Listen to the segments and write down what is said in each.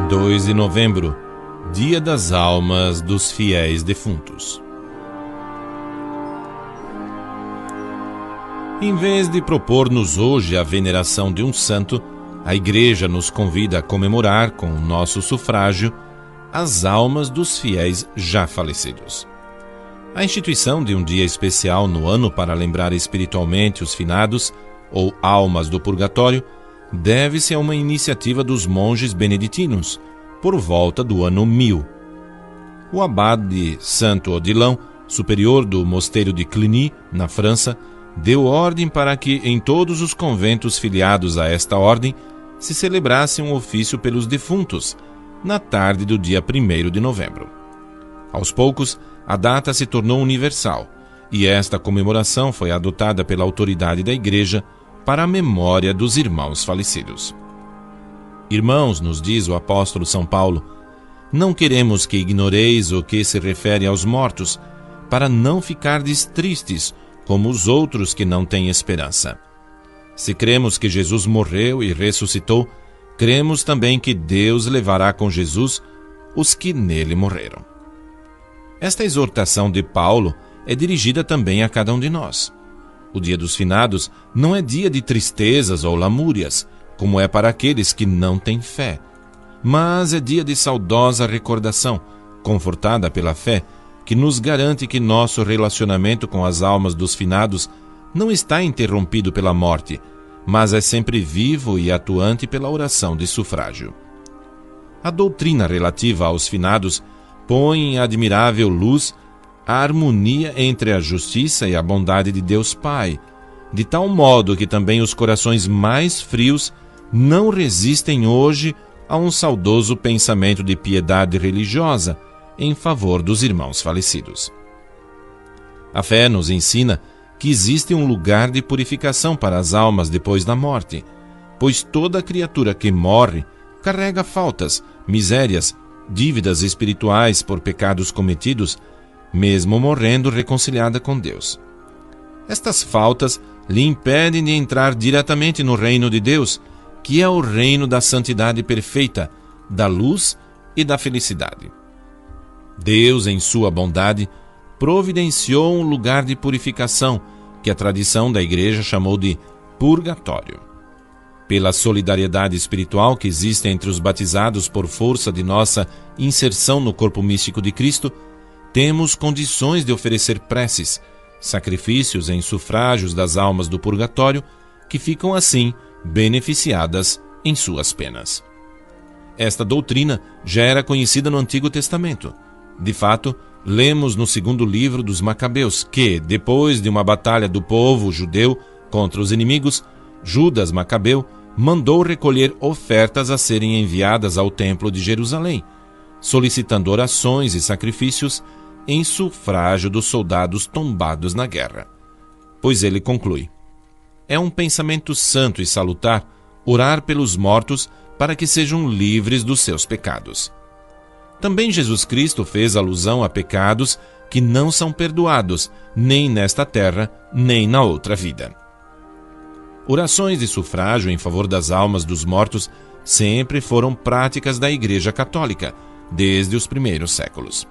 2 de novembro, Dia das Almas dos Fiéis Defuntos. Em vez de propor-nos hoje a veneração de um santo, a Igreja nos convida a comemorar, com o nosso sufrágio, as almas dos fiéis já falecidos. A instituição de um dia especial no ano para lembrar espiritualmente os finados, ou almas do purgatório, deve-se a uma iniciativa dos monges beneditinos, por volta do ano 1000. O abade Santo Odilão, superior do mosteiro de Cluny, na França, deu ordem para que em todos os conventos filiados a esta ordem se celebrasse um ofício pelos defuntos, na tarde do dia 1º de novembro. Aos poucos, a data se tornou universal, e esta comemoração foi adotada pela autoridade da Igreja para a memória dos irmãos falecidos. Irmãos, nos diz o apóstolo São Paulo, não queremos que ignoreis o que se refere aos mortos, para não ficardes tristes, como os outros que não têm esperança. Se cremos que Jesus morreu e ressuscitou, cremos também que Deus levará com Jesus os que nele morreram. Esta exortação de Paulo é dirigida também a cada um de nós. O dia dos finados não é dia de tristezas ou lamúrias, como é para aqueles que não têm fé, mas é dia de saudosa recordação, confortada pela fé, que nos garante que nosso relacionamento com as almas dos finados não está interrompido pela morte, mas é sempre vivo e atuante pela oração de sufrágio. A doutrina relativa aos finados põe em admirável luz a harmonia entre a justiça e a bondade de Deus Pai, de tal modo que também os corações mais frios não resistem hoje a um saudoso pensamento de piedade religiosa em favor dos irmãos falecidos. A fé nos ensina que existe um lugar de purificação para as almas depois da morte, pois toda criatura que morre carrega faltas, misérias, dívidas espirituais por pecados cometidos, mesmo morrendo reconciliada com Deus. Estas faltas lhe impedem de entrar diretamente no reino de Deus, que é o reino da santidade perfeita, da luz e da felicidade. Deus, em sua bondade, providenciou um lugar de purificação, que a tradição da Igreja chamou de purgatório. Pela solidariedade espiritual que existe entre os batizados por força de nossa inserção no corpo místico de Cristo, temos condições de oferecer preces, sacrifícios em sufrágios das almas do purgatório, que ficam assim beneficiadas em suas penas. Esta doutrina já era conhecida no Antigo Testamento. De fato, lemos no segundo livro dos Macabeus que, depois de uma batalha do povo judeu contra os inimigos, Judas Macabeu mandou recolher ofertas a serem enviadas ao Templo de Jerusalém, solicitando orações e sacrifícios em sufrágio dos soldados tombados na guerra. Pois ele conclui: é um pensamento santo e salutar orar pelos mortos para que sejam livres dos seus pecados. Também Jesus Cristo fez alusão a pecados que não são perdoados, nem nesta terra, nem na outra vida. Orações de sufrágio em favor das almas dos mortos sempre foram práticas da Igreja Católica, desde os primeiros séculos.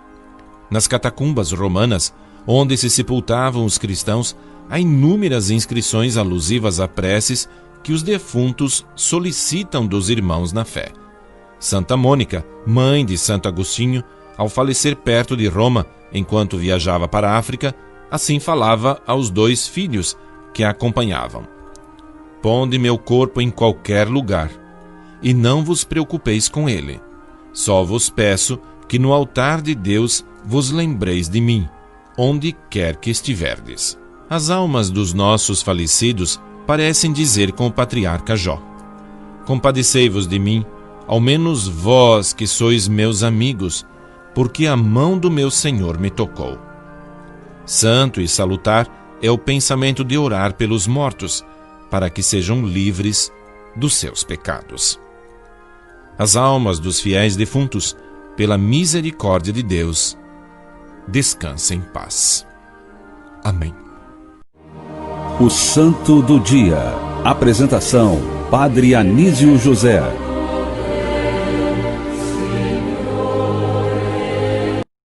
Nas catacumbas romanas, onde se sepultavam os cristãos, há inúmeras inscrições alusivas a preces que os defuntos solicitam dos irmãos na fé. Santa Mônica, mãe de Santo Agostinho, ao falecer perto de Roma, enquanto viajava para a África, assim falava aos 2 filhos que a acompanhavam: ponde meu corpo em qualquer lugar, e não vos preocupeis com ele. Só vos peço que no altar de Deus vos lembreis de mim, onde quer que estiverdes. As almas dos nossos falecidos parecem dizer com o patriarca Jó: compadecei-vos de mim, ao menos vós que sois meus amigos, porque a mão do meu Senhor me tocou. Santo e salutar é o pensamento de orar pelos mortos, para que sejam livres dos seus pecados. As almas dos fiéis defuntos, pela misericórdia de Deus, descansem em paz. Amém. O Santo do Dia. Apresentação: Padre Anísio José.